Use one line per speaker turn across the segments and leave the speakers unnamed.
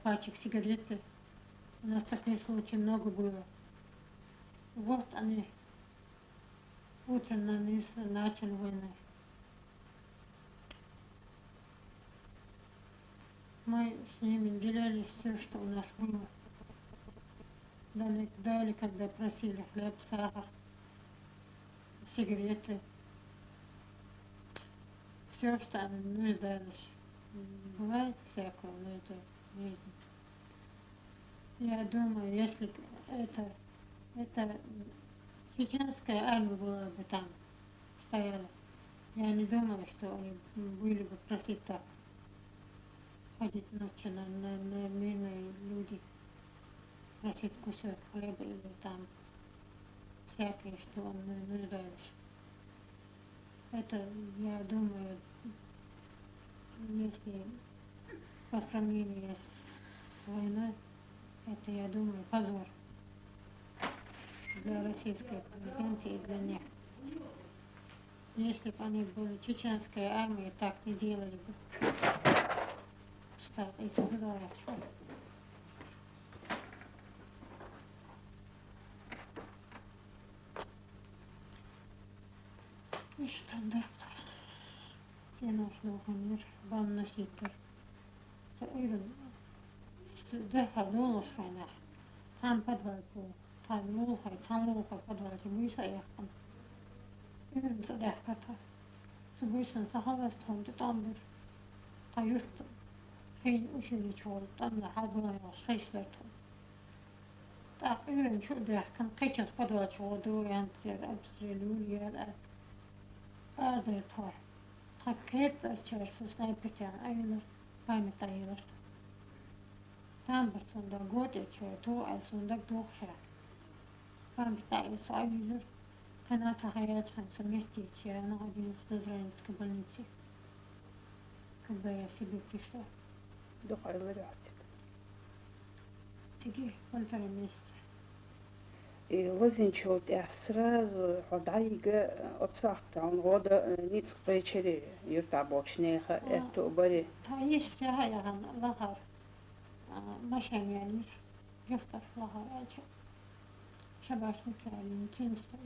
пачек сигареты. У нас таких случаев много было. Вот они утром начали войны. Мы с ними делили все, что у нас было. Дали, когда просили хлеб, сахар, сигареты. Все, что они нуждались. Бывает всякое в этой жизни. Я думаю, если это чеченская армия была бы там, стояла, я не думаю, что они были бы просить так, ходить ночью на мирные люди, просить кусок хлеба или там всякие, что они нуждались. Это, я думаю, если по сравнению с войной, это, я думаю, позор для российской президента и для них. Если бы они были чеченской армией, так не делали бы. Что это было хорошо. И что, доктор? Sen oşluğun banna şiittir. Se uydun döhä luulusraina. Hän padvalkuu. Tai luuhai, san luuhai padvalki muisa ehkan. Uydun se dehkata. Se muistan se havast hundi tambur. Tai just hein usyli çoğulut. Tamla halbuna jos reislertun. Ta uydun şu dehkan. Qeças padvalki çoğudu. Yantiyer abdüsrelul yer. Ardır toy. Paketler çarşı sniperken ayılır, paymet ayılır. Tam bir sonunda gode çöre tuğ ay sonunda doğuşa. Paymet ayılır, ayılır. Kanata hayat hansı mehdi içeri, ana одиннадцать израильской больницы. Когда я себе пришла.
Дохайлы рядик.
Теги 1,5 месяца.
И лазинчот я сразу ходайга отсахта, он года ниц вечери юрта бочнеха, это бари.
Таиш сяхаяхан лахар. Машин янир. Юхтар лахар ачо. Шабашник ялин тинстан.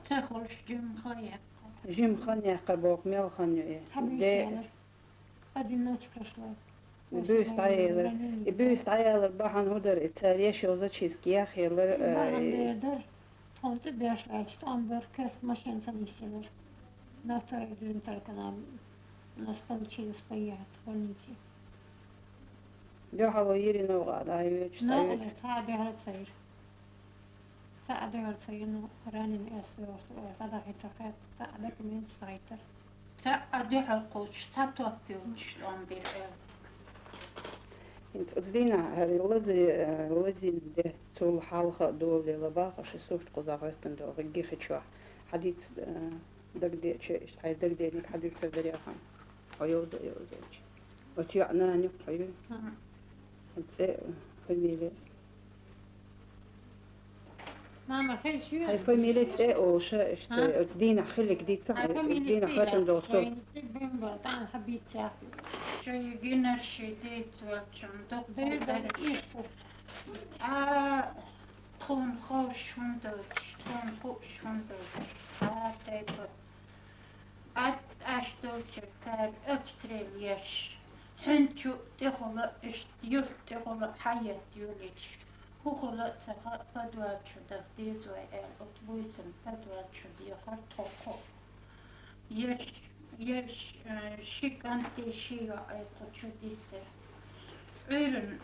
Тахолш жим хая.
Жим хан я карбок мел хан я.
Табиш 1 ночь прошла.
И бюст аял бахан худер ицареш озачиски я хилер.
Бахан дердер. Тонты бяшлайчт амбер крест машин санисилер. На второй день только нас получилось поехать в больнице.
Дёхало Ирина вгада, айвеч
Ну, ساعدها الفينو راني أسوأ صدق تقات ساعدك من سايتر
ساعدها القوش تاتوبيوش لون بالأرض
انت أصدينا لازم ده طول حلقة دول لباقة شسوفت قزاقتن دول غيخ شوا حديث دقدي شيء هاي دقدي نك حديث تقدر يفهم عيوض وتيعنا نقيم انت فميلة
ماما خير شو
هاي فميلة تسأ أو شا أصدينا خلك دي صح أصدينا خاتم دول صوت
بنبغى طعم حبيت شافي
شو يجينا الشديد وشم
بيرد
دكتور
إيشو
تون خوش هندوش تايب أشتوش كار أكتريل يش حنشو تخلق يرت تخلق حياة يوليش هو خلق تخلق فدوات شو دفتيز وإل أطبوسن فدوات شو ديخر توقو يش شيكانتي شيو أيقو شو ديسر عيرن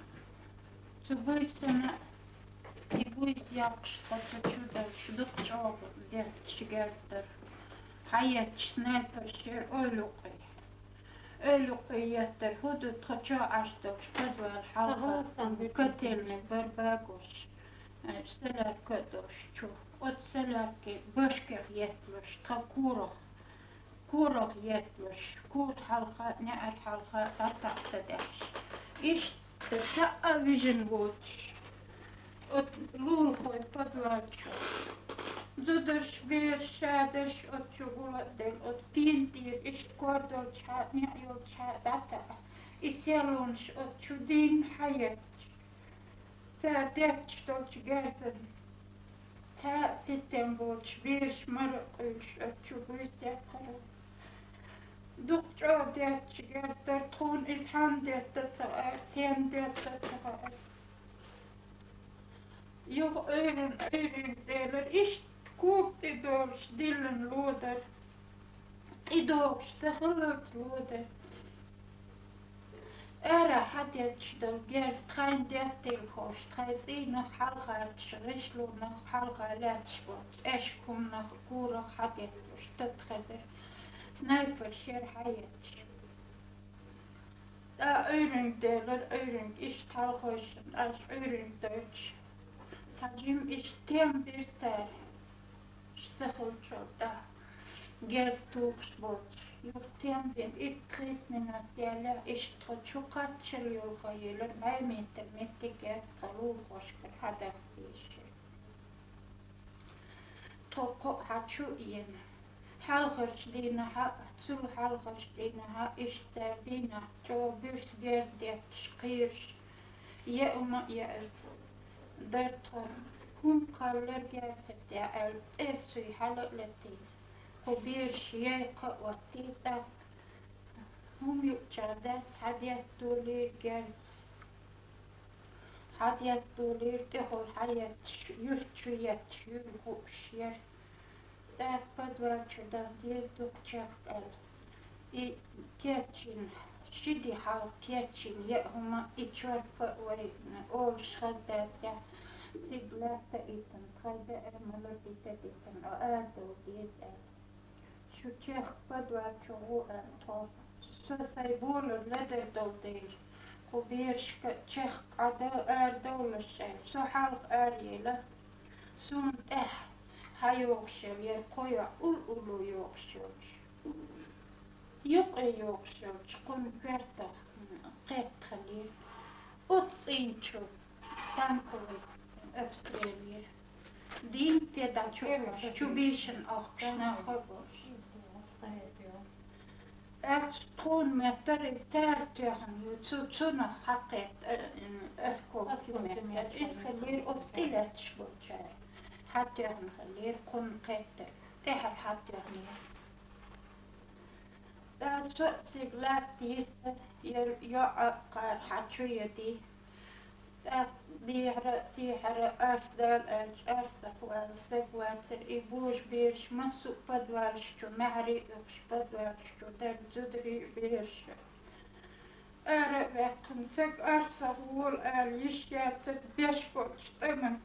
تبوسن يبوس يقش خطو شو دا شدق شوق ديخت شجرتر حياة سنايبر شير أولوقي يتر هدو تخشى عشتوش فدوى الحلقة كتلني برباقوش سلار كدوش شو أت سلار كي بشكر يتلوش كورخ يتلوش كور حلقة نعر حلقة قطع تدهش إيش تسأل فيجن ووتش أت لول خوي فدوى شو زودش بير شادش أت شغلة دل أت بين دير إيش كوردل شاد نعيل شاد داتا İsyalonş ot şu din hayat. Serdetç dolç gerden. Ta sitten bolç bir marıqış ot şu büyse kara. Dukça detç gerder ton ilham dette tağar. Sen dette tağar. Yok öğren derler. İşte kuk idolş dillen loder. Idolş sıhılık loder. Ära hadetç dol gers træn dettil hoş. Træzina halgarç risluna halgalatç bot. Eşkumna kura hadetç tıtkıdır. Sniper şer hayetç. Da öğren derler öğren. İşte halhoşun az öğren döç. Sacım iştem bir ser. Sıhılçolda. Gers tuğs bot. Yurtem ben ikkritnina derler işte çok açılıyor hayırlar. Meymeter mette gers kalur hoşkır hadak değişir. Toko haçu iyen. Halgırç dina ha, sul halgırç dina ha, işler dina. Çoğu bürs gerdet, kıyırş. Ye uma ye el. Derton. Hum kallar gerçekte el. Suy halıkletin. Kubir şiye kavvatita. Hum yukçadat hadiyet dolir gerz. Hadiyet dolir dehol hayat yurtçuyet yurguş yer. Padvaçudan diye dukçak el. Keçin, şidi hal keçin ye huma içorpa vayna ol şaddatya. Siglata itin, kayda ermalat itin, o erdo diyet el. Şu çek padvaçu o en top. Sösay bolu leder dol değil. Kubir çek ada erdoluşay. Su halk eryela. Sun hayokşev yer koya ulu yokşev. Yok yokşev. Kun verta qetxali. Ots inçu. Tankolis Australia. Din peda çubişin akşna xaboş. Tron meter särtöhän tsuna haket askokimet. Iskelir ostilets butcher. Hattöhän kelir kun ketter. Tehar hattöhän. Sotsig lättis ja akkar hatjuyeti. Diğer sihre arsdal arsakval sekvalser ibuş bir masu padvalşçu mehri ukş padvalşçu der zudri bir ara vakın sek arsakval al yişyatık beş bolçtamın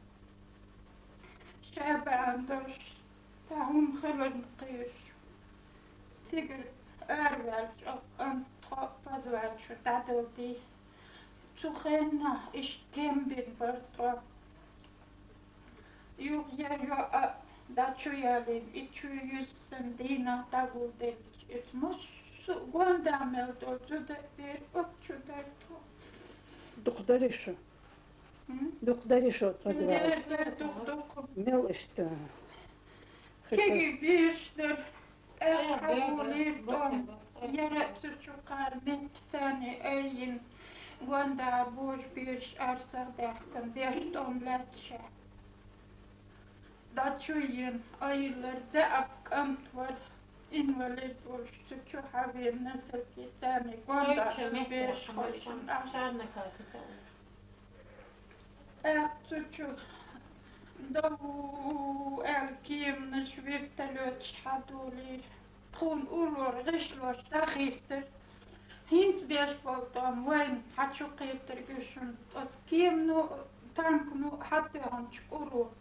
şabandoş tahum xılın qıyış sigir arvalş an padvalşçu dadoldi Sukhena iştem bir barto. Yok yer yo da çuyalin 200 dina tagul demiş. Etmos gondamel doldu da bir okçuda to.
Doktorišu. Doktorišu padvalš.
Dok.
Mel işte.
Kegi birdir. Kabulir don. Yere çocuklar metfeni öyin. Gonda boş bir arsa derken beş tomletçe. Daçuyun ayırlar zaapkamt var. İnvalid oluştu. Şu haber nasıl ki seni gonda beş koşun. Çocuk. Davu erkimniş virtelöç hadulir. Tun ulur gışloş dahildir. Hins beşboltan vain haçuqeter güçün ot kimnu tanknu hatta hanç ulu.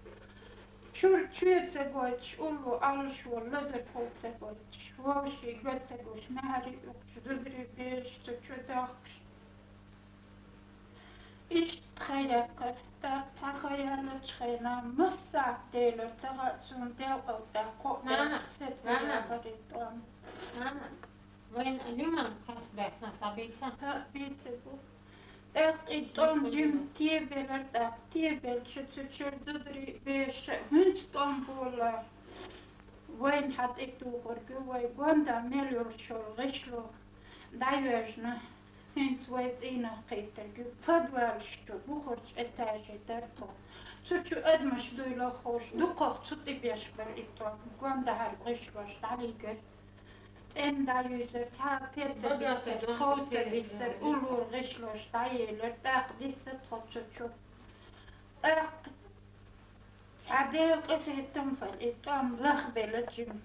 Şur çüetse goç ulu alış vol lazer polse goç. Voşi götse goç mehri ukç düdri beş çödak. İşte hayakır da tahayalı çıkayla mıssa deyler taha sun devqalda koklar setse yaparıdan.
وين اليوم خلاص صبيتها
Tabiice bu. İton cim tiyebeler da tiyebel çöçürdüdri beş hünç tombola. Vain hat ektu korku vay gonda melior şol gışlo. Dayverjna hens وزينة قيتر فدوال شتو بخرج اتاجي درتو سوتشو ادمش دويلو خوش دقوق سوتي بيش بالإطوان قوان دهار غش باش تعليقر ان دا يوزر تا بيرتا بيسر خوتا بيسر أولور غشلوش تعيلر تاق ديسر تخوتشو اق تعديق اخيتم فالإطوان لخبلتهم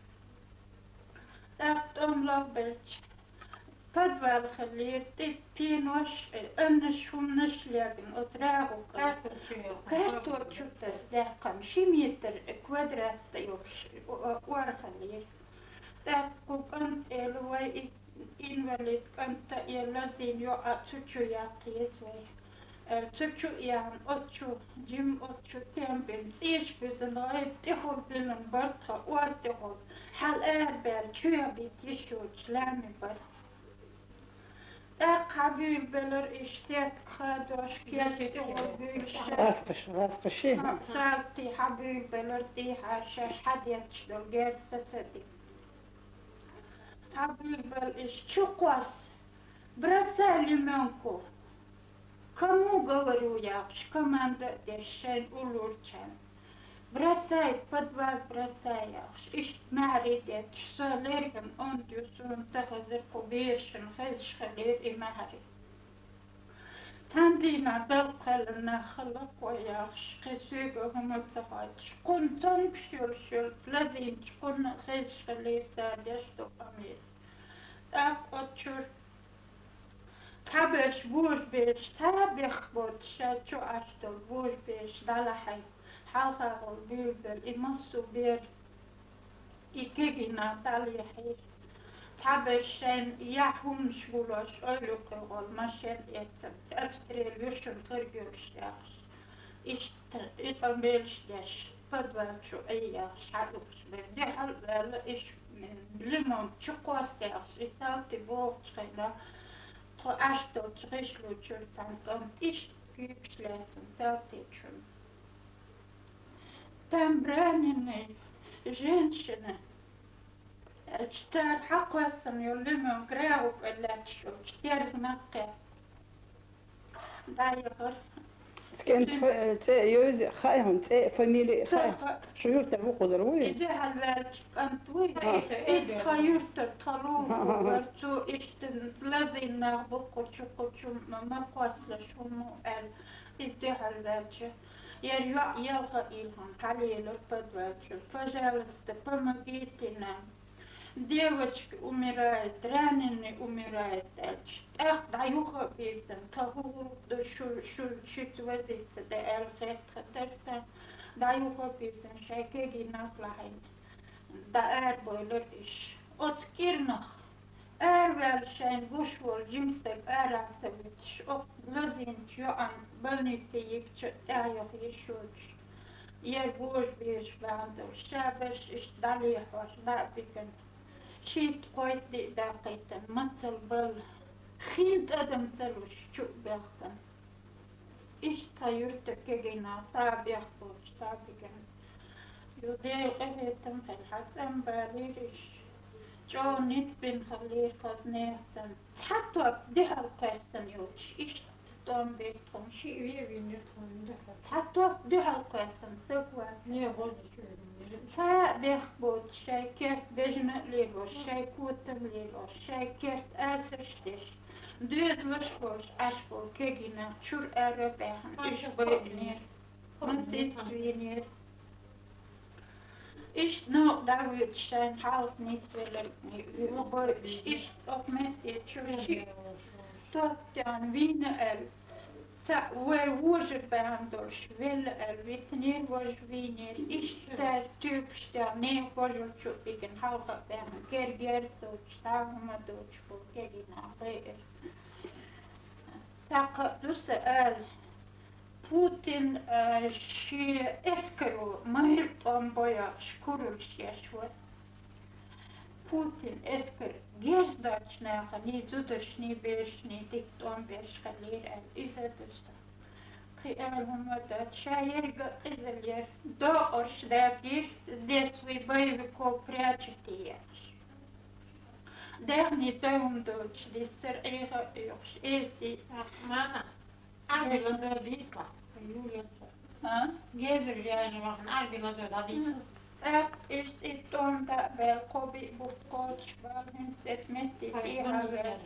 تاق لخبلتهم فدوال خلير تيت بينوش انش ونش لكن اتراغو كارتو تشوتس داقم شي متر كوادرات يوش وار خلير داقو كنت الواي invalid كنت يلازين يو اتشو ياقيس وي تشو يان اتشو جيم اتشو تيمبن ايش بزناي تخل بلن برطة وارتخل حال اربال شو يبيت يشوش لامي برطة قبيل بلر اشتاق خادوش كياتي
غاسقشي
سالتي حبيل بلر دي حاشاش حد يتشدو غير ستدي حبيل بل اشتقواس برسالي منكو كمو говорю яш команда дешен улурчан бросай подвал бросаешь иш معريدت شساليركم أنديوسون تخزر كوبيرشن خزش خلير إمهري تندينا دلقلنا خلق وياخش خسوق هم تخاتش قن تنكشل شل لذين قن خزش خلير دادش تقامير أقوتشور تابش بوش بيش تابخ بود شاتشو أشتل بوش بيش دالحي حلقة البيبل إمسو بير إيكينا تاليحي تابشين يحوم شغلوش أولو قول ماشين يتم أستريليوشن ترجوش ياخش إتمبيلش داش فدوالشو أياخش حلوش بردي حلوة إش من لمن تشقواس ياخش إسالتي بوغش خيلا تخو أشتو تغشلو تشورتان كم إش كيبش لازم تالتي تشون تمبرانيني женщины читар حقوسن يلمون قراوك إلا تشوف كتير زنقة دايقر
سكنت يوز خايهم فاميلي خاي شو يرتبو قدروي
إذا هالبالج كنت وي إذا خيرت تخلوه ورسو إشتن لازين نغبقو شو ما قواسل شو مو قال إذا هالبالج يرجع يلقى إلهم حليل الفدوات فجالست فمجيتنا ديوتش أميرات رانني أميرات أخذ يوخا بيتن تهور شو توزيت دا الخيط خطرتا دا يوخا بيتن شاكيجي نطلعين دا أربولر إش أتكيرنخ أربال شين غشول جمسك أراسبتش لازين جوان بلنيتي يكتش تايخ يشوش يربوش بيش باندو شابش إش داليح وش لابكن شيت قويت دي داقيتن متصل بل خيد أدم تلوش شو بيختن إش تايرتك كينا تابيخ بوش تابكن يودي قهيتن في الحسن باليرش جو نيت بين خلير خزنيتن حتى ده القسم يوش إيش تون بيتهم
شيء يبي ندخل
حتى ده القسم سوى
نيا غادي
فبيخبط شاكر بجنة ليلوش شاكوتم ليلوش شاكر آسشتش دوز لشبوش أشبو كيجينا شور أربعهم إيش بينير منتيت بينير إيش نوع دعوة شان حالت نسبة للمبارش إيش أقمت يتشوشي طبعاً وين وير وجر باندوش ويل الويتنير وج وينير إيش تجوبش تاني وجر شو بيكن حلقة بهم كير دوش تاهما دوش فوكينا غير تاقدو سؤال بوتين شي افكروا ما يلقون بويا شكروا الشيشوة بوتين افكر جيزداتش ناخني زودشني بيشني ديكتون بيش خلير إذا دستا قيالهم ودات شاير قيزلير دوش داكير ديسوي بايبكو برياتشتياش Dehni dömdöç, lisser eiga yoks, elti.
Mama, arbila dödisla. Julia.
Ha?
Gezer yani bakın arbila dödisla.
Ist it onda väl kobi bukkots valmin et metti ihan väl.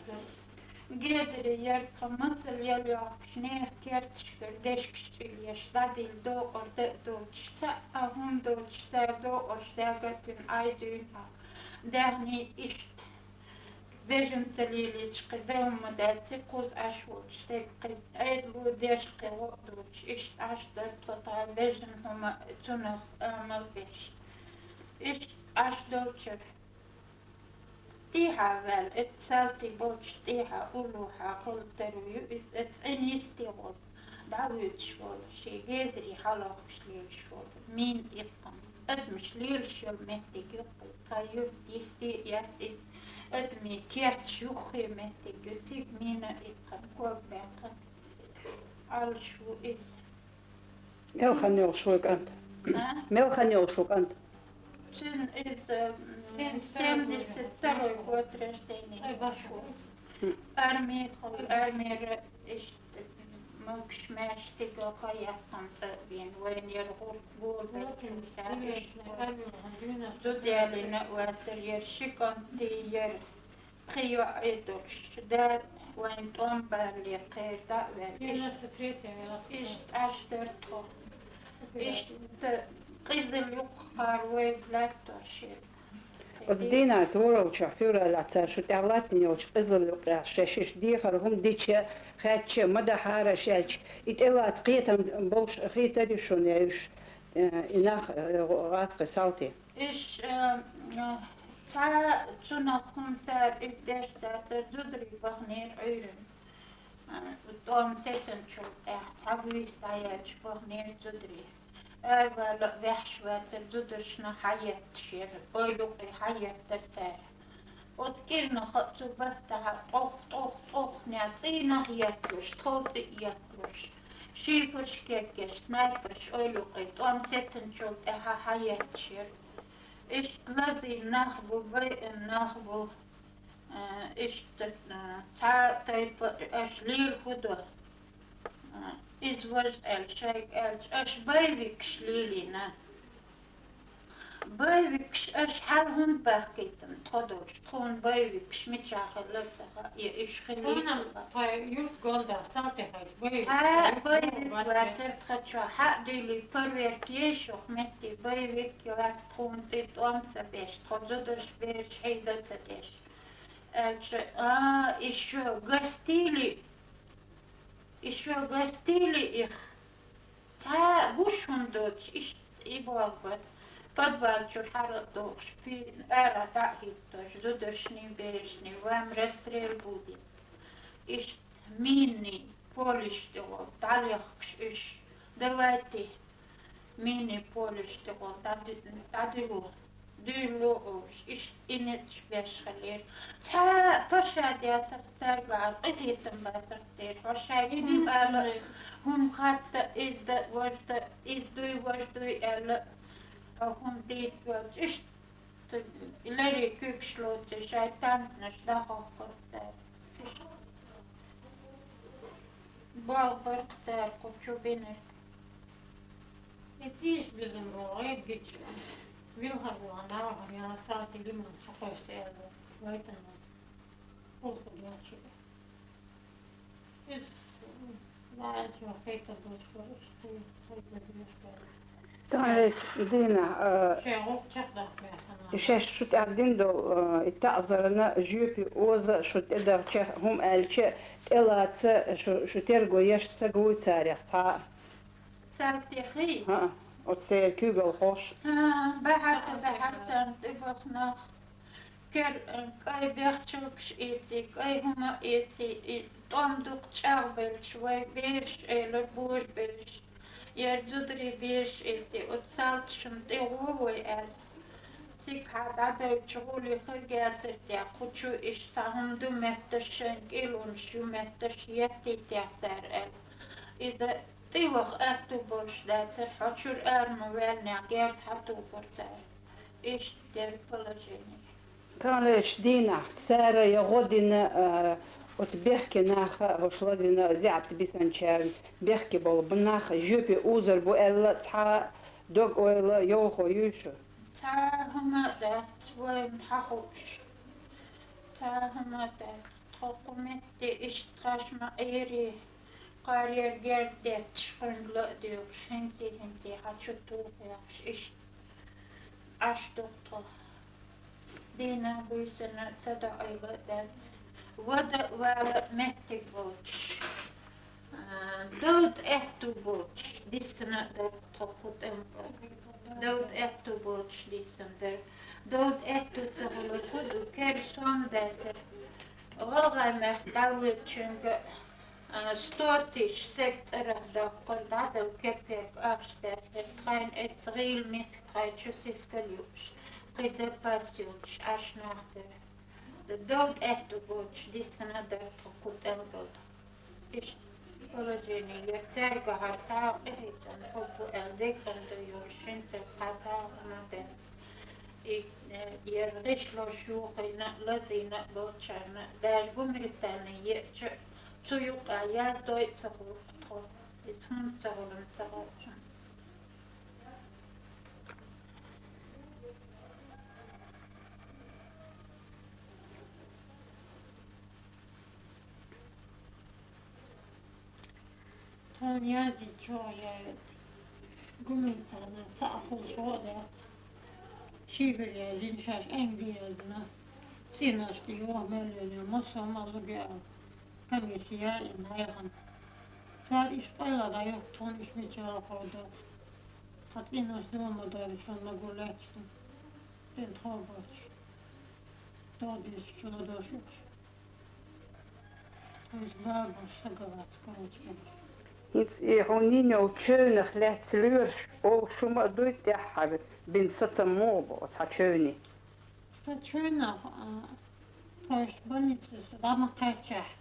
Geederi järgkamatzel jäljaaks ne kertsker deskstyljes dadil do or de dots ta ahun dots ta do or stärgatyn aidyha. Därni ist vejentelilitske deumadatse kus ashwots tekki eidlu deske dots ist ashter tota vejen homa tunah amalvesh. Ist ashdolcher. Ihan väl, et salti bots ihan uluha kolteru, et enistiro davytsvol, se gedri haloksliilsvol, min ikkan. Et mis liilsvol metti kykkul, kai jyrtisti jättit, et mi kierts juhri metti kytsik, minä ikkan kuoppeakan. Alsvu is.
Melchan joosuk ant. Melchan joosuk ant.
Sen is 72 vuotresteini. Armeer is moks mästiga kajakkansa vien voin jer hulvuolvettinsä Sosiaalinen uutser jer sykanti jer prio etos. Där voin tombärliä kerta väl. Ist astertro. Ist qizil yuqar voi lättoshir.
Od dina tvorolcha fyra latsa şu tavlatni och qizil şeşiş dihar hum diçe khatche madahara shelch it elat qitan bosh khitari shunaysh inakh rasqi salti.
Is ta tunahuntar idestaater dudri vahneer uyren. Tom setsenchul tavuistajach vahneer dudri. Erväl vähsvätser dudursna hajatshir, oiluqi hajattartar. Ot kirna khatsu bahtaha näet siinä jätlus, tolti jätlus. Schiefers kekkes, snipers, oiluqit, om setsenchult hajatshir. Ist lazi nahvu nahvu ist ta type aslir hudo. Is was as baiviks lilina. Baiviks as hal hun bakkitan todos tron baiviks mitjahellata ja is
Onhan just golda saltehais.
baivik vaatser tratsa hadili perverk jesho metti baivik jo vaat tron tit omsa best todos best heidata des. Is jo gastili ich ta gushundoch is ibolgot podvalchur haradoch spin era tahittos dudosni beresni vam restrel budi is mini polistego taljaks is davati mini polistego tadilu Dylloos is in het specialer. Ta passadia targar egitam batarter. Passadia alle hum gaat is de wordt is doe elle hum dit wordt is de lere kuksloot de shaitannas dagokkorter. Balberter kopjubiner.
Het is bizim rolay geçiyor. Vilharvuan nauhan ja saatiin liman sokoista elä voitana ulkoviatsille. Is väät jo heitä vuosvuorosta ja
Tanet dina
se on tjahtaa pääsana.
شاش شو تعدين دو التعذرنا جيبي اوزا شو تقدر هم الشيء الا شو ترجو يش تسقوي تاريخ تا
Saltegi.
ها وتصير كيبل خوش
Bahata tibokna ker kai berchuks iti kai huma iti tomduk charbelch vai besh eller boerbesh jer dudri besh iti ot salt shum te rovoi el tik hada de chuli khirgatser ja khuchu ishtahum du mettashen ilun shu mettash yetti tehter el ida Tiwag atubos dat er hatjur arme wel na gert hatu portar. Is der polageni.
Талеш дина, цера я година от бехки наха вошла дина зябт бисанчан, бехки бол бнаха жупи узер бу элла ца дог ойла йохо юшу.
تاهما دات وين حقوش تاهما دات تقومتي اشتراش ما ايري قارير جردت شخن لا ديوش هنتي حتشتو بيش اش اشتوطو دينا بيسنا سدا ايلا دات ودا ولا متك بوش دود احتو بوش ديسنا دات تقوت امكا دود احتو بوش ديسنا دود احتو تغلو كدو كرسون داتر غلغا محتوى چنگ ستوتش سكتر دقل دادو كبيك أرشدات تخين اتغيل مسك خين شو سيسكاليوش قيدة باسيوش أشناختر دود احتو بوش دي سنة در تقود انقل إش ولجيني يرتارك هرتاو إهيتان حبو الذكر دو يوشين ترتاو مدن يرغش لو شوقنا لزينا بوشانا داش بمرتاني يأجر سويق عيال دوي تغلق اسمه تغلق تغلق
تانيازي جوية قمتنا تأخذ شوادات شيبل يازين شاش انجليزنا سيناش ديوه مليون مصر مالوغي هم يسيائي نايغن فار إش قيلا دا يوقتون إش ميجالا قودات قد إناش دوما دارشان نقولاتشتن بين تخاباتش داديش شلو داشوش تويز باباش سقرات قوتش
Iets honino tjönych lätt lurs och som du inte har bin satt mob och ta tjöni.
ستشونا تويش بنيتس داما قيتشح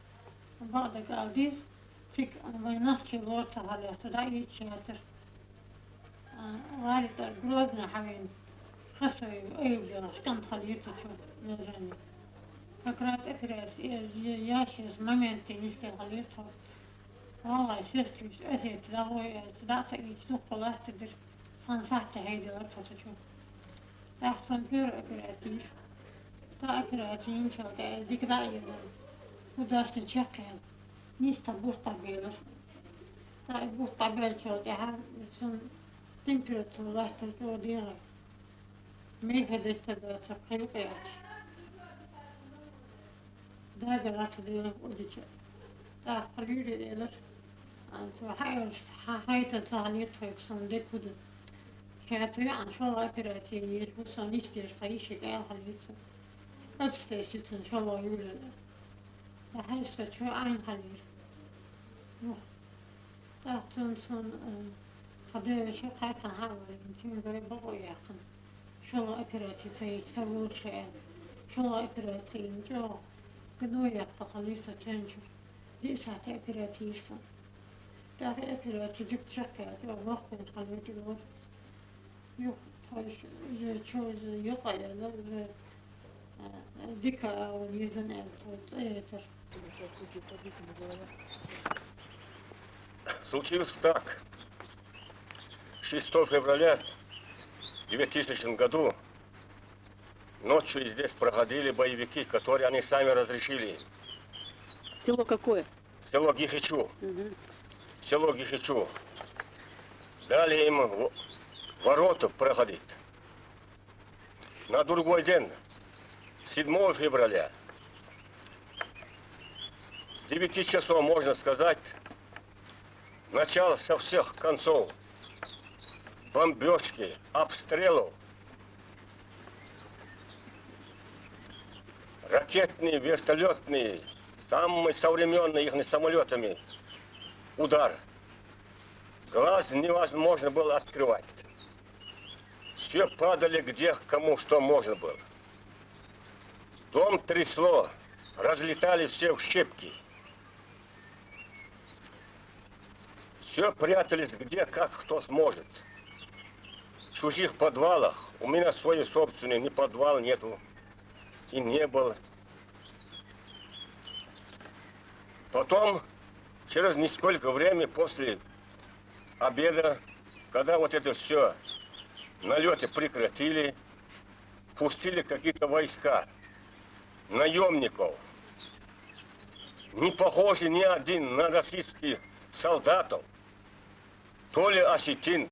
بعد قاعديس تك بيناتشي لورتا هالي تدعي تشاتر غالي تقروزنا حوين خسوي أيوبياش كان خليتو شو نجاني فكرات أكراس ياشيز مامنتي نستي خليتو والله سيستوش أسي تدعوي تدعتا إيش نقلا تدر فانصحت هيدي لورتا شو أحسن بير أكراتيش تا أكراتين شو ديك دايما وداشت تشكل نيستا بوختا بيلر تا بوختا بيل شو ديها سن تمبراتور لحتر جو ديها ميفا ديتا دا تقيقياتش داقا راتو ديلا وديش تا قليل ديلر أنتو حايتا تغنيتو يكسون دي كودو كانتوي عن شاء الله أكراتي يجبوسون نيشتير قايشي قايا خليتو أبستيشت إن شاء الله يولد حيث شو عين خليل تحتون سون قدر شو قايقا حاول يمكن غير بقوي يقن شو الله أكراتي تيسوور شيئا شو الله أكراتي إنجو كدو يقتا خليسة تنجو دي ساعتي أكراتي يسون داخل أكراتي جبت شكات ووقت من خليتي الور يوك طيش شوز يقايا ديكا أو نيزن ألتوت
Случилось так. 6 февраля 2000 году ночью здесь проходили боевики, которые они сами разрешили.
Село какое?
Село Гихичу. Село Гихичу. Дали им ворота проходить. На другой день, 7 февраля, с 9 часов, можно сказать, начало со всех концов бомбежки, обстрелов, ракетные, вертолетные, самыми современными их самолетами удар. Глаз невозможно было открывать. Все падали где, кому что можно было. Дом трясло, разлетали все в щепки. Все прятались где, как кто сможет. В чужих подвалах, у меня свой собственный, ни подвал нету. и не было. Потом, через несколько времени после обеда, когда вот это все налеты прекратили, пустили какие-то войска, наемников, не похожи ни один на российских солдатов, то ли осетин,